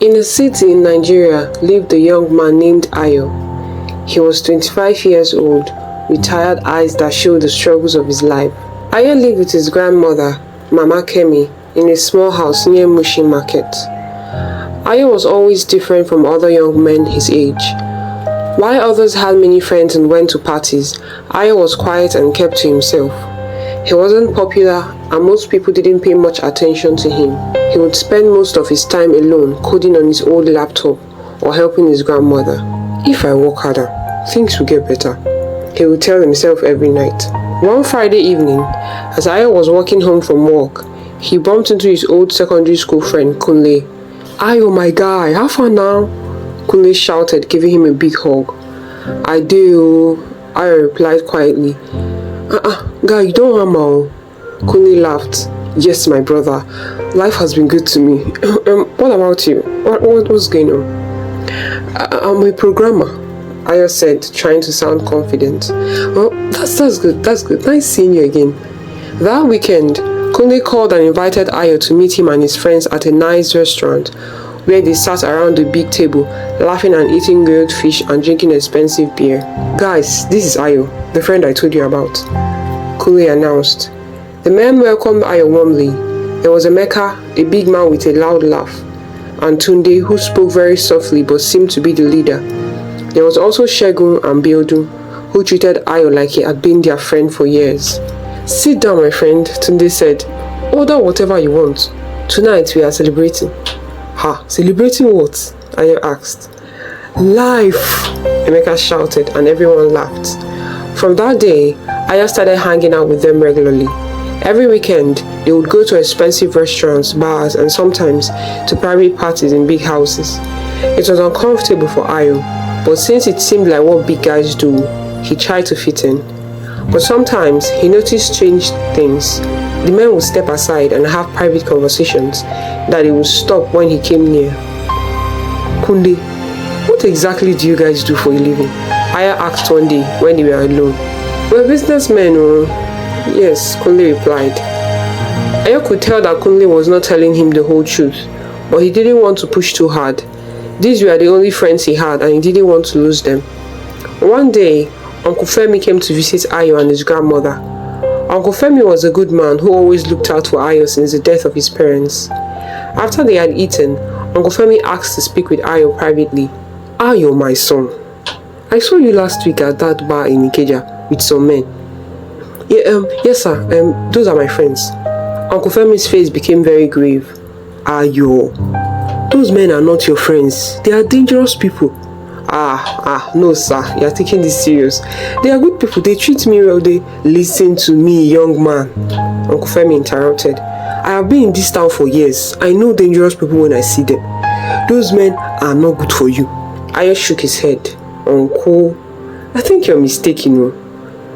In a city in Nigeria lived a young man named Ayo. He was 25 years old, with tired eyes that showed the struggles of his life. Ayo lived with his grandmother, Mama Kemi, in a small house near Mushin Market. Ayo was always different from other young men his age. While others had many friends and went to parties, Ayo was quiet and kept to himself. He wasn't popular and most people didn't pay much attention to him. He would spend most of his time alone coding on his old laptop or helping his grandmother. "If I work harder, things will get better," he would tell himself every night. One Friday evening, as Ayo was walking home from work, he bumped into his old secondary school friend Kunle. "Ayo, my guy, how far now?" Kunle shouted, giving him a big hug. "I do," Ayo replied quietly. Guy, you don't hammer." Kunle laughed. "Yes, my brother. Life has been good to me. What about you? What's going on?" "I'm a programmer," Ayo said, trying to sound confident. "Well, that's good. That's good. Nice seeing you again." That weekend, Kunle called and invited Ayo to meet him and his friends at a nice restaurant where they sat around the big table, laughing and eating grilled fish and drinking expensive beer. "Guys, this is Ayo, the friend I told you about," Kunle announced. The men welcomed Ayo warmly. There was Emeka, a big man with a loud laugh, and Tunde, who spoke very softly but seemed to be the leader. There was also Shegun and Biodu, who treated Ayo like he had been their friend for years. "Sit down, my friend," Tunde said. "Order whatever you want. Tonight we are celebrating." "Ha, celebrating what?" Ayo asked. "Life," Emeka shouted, and everyone laughed. From that day, Ayo started hanging out with them regularly. Every weekend, they would go to expensive restaurants, bars, and sometimes to private parties in big houses. It was uncomfortable for Ayo, but since it seemed like what big guys do, he tried to fit in. But sometimes, he noticed strange things. The men would step aside and have private conversations that he would stop when he came near. "Kunle, what exactly do you guys do for a living?" Ayo asked one day when they were alone. "We're businessmen, oh." "Yes," Kunle replied. Ayo could tell that Kunle was not telling him the whole truth, but he didn't want to push too hard. These were the only friends he had and he didn't want to lose them. One day, Uncle Femi came to visit Ayo and his grandmother. Uncle Femi was a good man who always looked out for Ayo since the death of his parents. After they had eaten, Uncle Femi asked to speak with Ayo privately. "Ayo, my son, I saw you last week at that bar in Ikeja with some men." Yes sir, those are my friends." Uncle Femi's face became very grave. "Ayo, those men are not your friends. They are dangerous people." No sir, you are taking this serious. They are good people. They treat me well. They listen to me, young man," Uncle Femi interrupted. "I have been in this town for years. I know dangerous people when I see them. Those men are not good for you." Ayo shook his head. "Uncle, I think you're mistaken.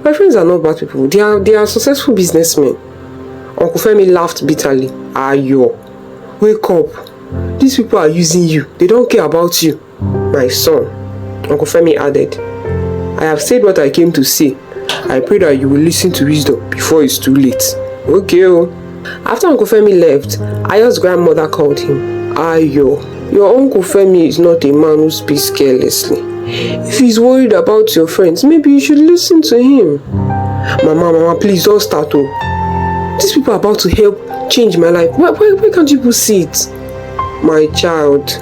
My friends are not bad people. They are successful businessmen." Uncle Femi laughed bitterly. "Ayo, wake up. These people are using you. They don't care about you." "My son," Uncle Femi added, "I have said what I came to say. I pray that you will listen to wisdom before it's too late." "Okay." After Uncle Femi left, Ayo's grandmother called him. "Ayo, your Uncle Femi is not a man who speaks carelessly. If he's worried about your friends, maybe you should listen to him." Mama, please don't start. These people are about to help change my life. Why can't you see it?" "My child,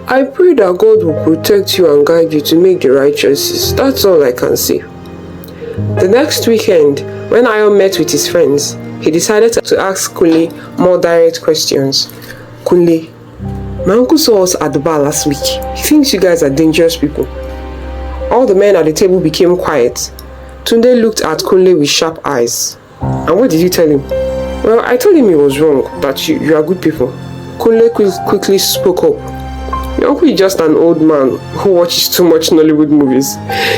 I pray that God will protect you and guide you to make the right choices. That's all I can say." The next weekend, when Ayo met with his friends, he decided to ask Kunle more direct questions. "Kunle, my uncle saw us at the bar last week. He thinks you guys are dangerous people." All the men at the table became quiet. Tunde looked at Kunle with sharp eyes. "And what did you tell him?" "Well, I told him he was wrong, that you are good people." Kunle quickly spoke up. "Your uncle is just an old man who watches too much Nollywood movies.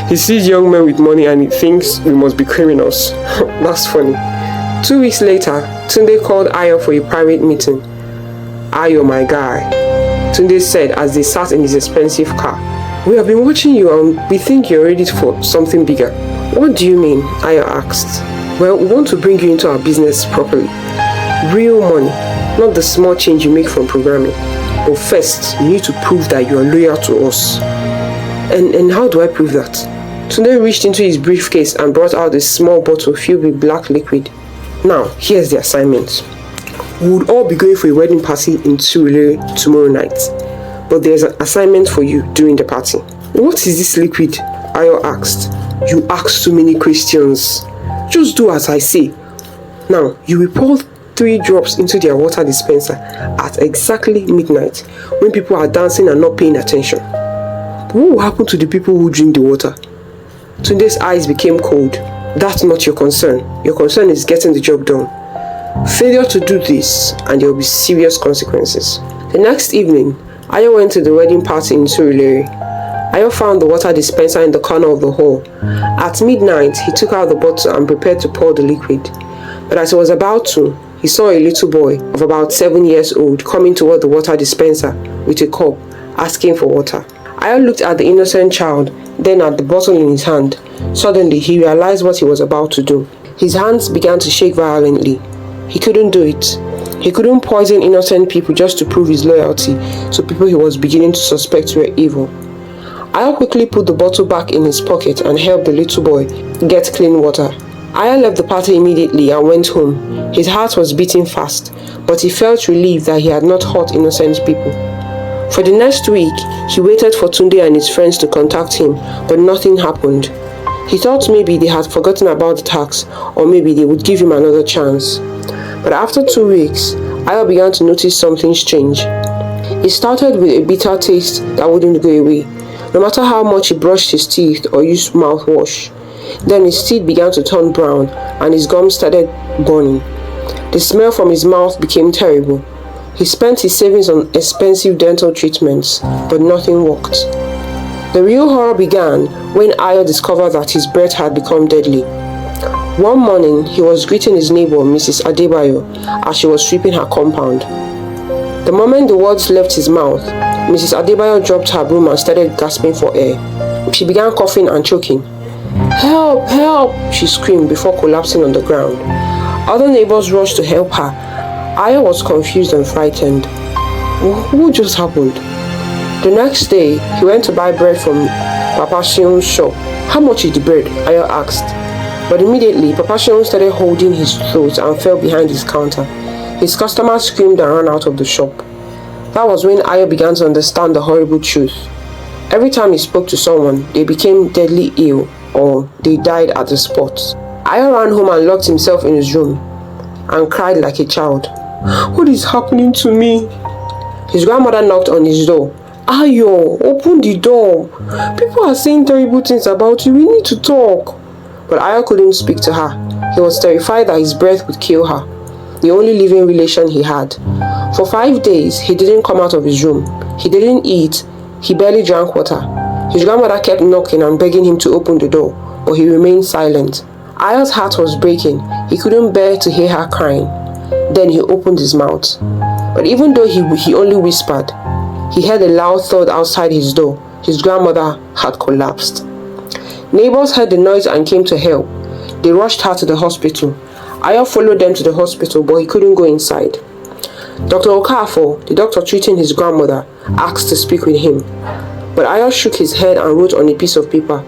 He sees young men with money and he thinks we must be criminals." That's funny. 2 weeks later, Tunde called Ayo for a private meeting. "Ayo, my guy," Tunde said as they sat in his expensive car. "We have been watching you and we think you're ready for something bigger." "What do you mean?" Ayo asked. "Well, we want to bring you into our business properly. Real money, not the small change you make from programming." But first, you need to prove that you are loyal to us. And how do I prove that? Tunde reached into his briefcase and brought out a small bottle filled with black liquid. Now, here's the assignment. We would all be going for a wedding party in Surulere tomorrow night. But there's an assignment for you during the party. What is this liquid? Ayo asked. You ask too many questions. Just do as I say. Now, you will pour 3 drops into their water dispenser at exactly midnight when people are dancing and not paying attention. What will happen to the people who drink the water? Tunde's eyes became cold. That's not your concern. Your concern is getting the job done. Failure to do this, and there will be serious consequences. The next evening, Ayo went to the wedding party in Surulere. Ayo found the water dispenser in the corner of the hall. At midnight, he took out the bottle and prepared to pour the liquid. But as he was about to, he saw a little boy of about 7 years old coming toward the water dispenser with a cup, asking for water. Ayo looked at the innocent child, then at the bottle in his hand. Suddenly, he realized what he was about to do. His hands began to shake violently. He couldn't do it. He couldn't poison innocent people just to prove his loyalty to people he was beginning to suspect were evil. Ayo quickly put the bottle back in his pocket and helped the little boy get clean water. Ayo left the party immediately and went home. His heart was beating fast, but he felt relieved that he had not hurt innocent people. For the next week, he waited for Tunde and his friends to contact him, but nothing happened. He thought maybe they had forgotten about the tax, or maybe they would give him another chance. But after 2 weeks, Ayo began to notice something strange. It started with a bitter taste that wouldn't go away, no matter how much he brushed his teeth or used mouthwash. Then his teeth began to turn brown and his gums started burning. The smell from his mouth became terrible. He spent his savings on expensive dental treatments, but nothing worked. The real horror began when Ayo discovered that his breath had become deadly. One morning, he was greeting his neighbor, Mrs. Adebayo, as she was sweeping her compound. The moment the words left his mouth, Mrs. Adebayo dropped her broom and started gasping for air. She began coughing and choking. "Help! Help!" she screamed before collapsing on the ground. Other neighbors rushed to help her. Ayo was confused and frightened. What just happened? The next day, he went to buy bread from Papa Shion's shop. "How much is the bread?" Ayo asked. But immediately, Papa Shion started holding his throat and fell behind his counter. His customers screamed and ran out of the shop. That was when Ayo began to understand the horrible truth. Every time he spoke to someone, they became deadly ill or they died at the spot. Ayo ran home and locked himself in his room and cried like a child. "What is happening to me?" His grandmother knocked on his door. "Ayo, open the door. People are saying terrible things about you. We need to talk." But Ayo couldn't speak to her. He was terrified that his breath would kill her, the only living relation he had. For 5 days, he didn't come out of his room. He didn't eat. He barely drank water. His grandmother kept knocking and begging him to open the door, but he remained silent. Ayo's heart was breaking. He couldn't bear to hear her crying. Then he opened his mouth. But even though he only whispered, he heard a loud thud outside his door. His grandmother had collapsed. Neighbors heard the noise and came to help. They rushed her to the hospital. Ayo followed them to the hospital, but he couldn't go inside. Dr. Okafor, the doctor treating his grandmother, asked to speak with him. But Ayo shook his head and wrote on a piece of paper,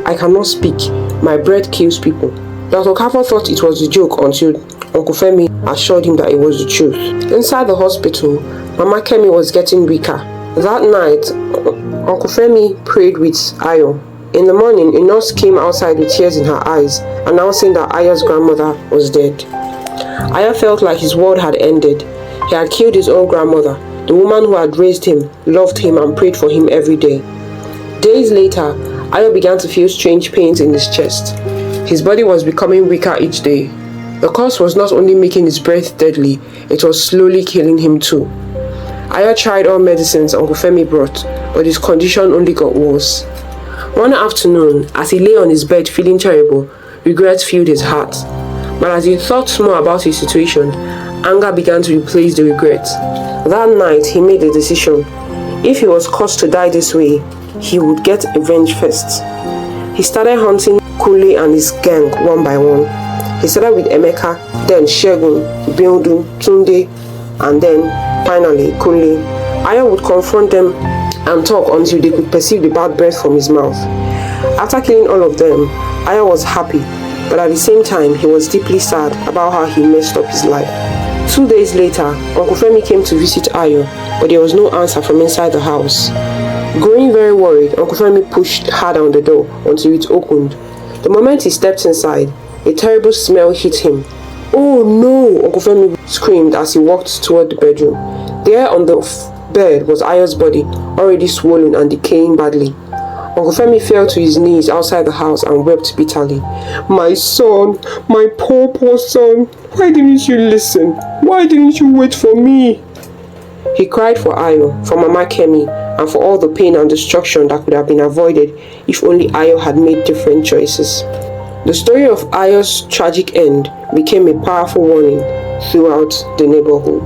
"I cannot speak. My breath kills people." Dr. Okafor thought it was a joke until Uncle Femi assured him that it was the truth. Inside the hospital, Mama Kemi was getting weaker. That night, Uncle Femi prayed with Ayo. In the morning, a nurse came outside with tears in her eyes, announcing that Ayo's grandmother was dead. Ayo felt like his world had ended. He had killed his own grandmother, the woman who had raised him, loved him, and prayed for him every day. Days later, Ayo began to feel strange pains in his chest. His body was becoming weaker each day. The cause was not only making his breath deadly, it was slowly killing him too. Ayo tried all medicines Uncle Femi brought, but his condition only got worse. One afternoon, as he lay on his bed feeling terrible, regret filled his heart. But as he thought more about his situation, anger began to replace the regret. That night, he made a decision. If he was caused to die this way, he would get revenge first. He started hunting Kunle and his gang one by one. He started with Emeka, then Shegun, Biodu, Tunde, and then finally Kunle. Ayo would confront them and talk until they could perceive the bad breath from his mouth. After killing all of them, Ayo was happy, but at the same time, he was deeply sad about how he messed up his life. 2 days later, Uncle Femi came to visit Ayo, but there was no answer from inside the house. Growing very worried, Uncle Femi pushed hard on the door until it opened. The moment he stepped inside, a terrible smell hit him. "Oh no!" Uncle Femi screamed as he walked toward the bedroom. There on the bed was Ayo's body, already swollen and decaying badly. Uncle Femi fell to his knees outside the house and wept bitterly. "My son, my poor son, why didn't you listen? Why didn't you wait for me?" He cried for Ayo, for Mama Kemi, and for all the pain and destruction that could have been avoided if only Ayo had made different choices. The story of Ayo's tragic end became a powerful warning throughout the neighborhood.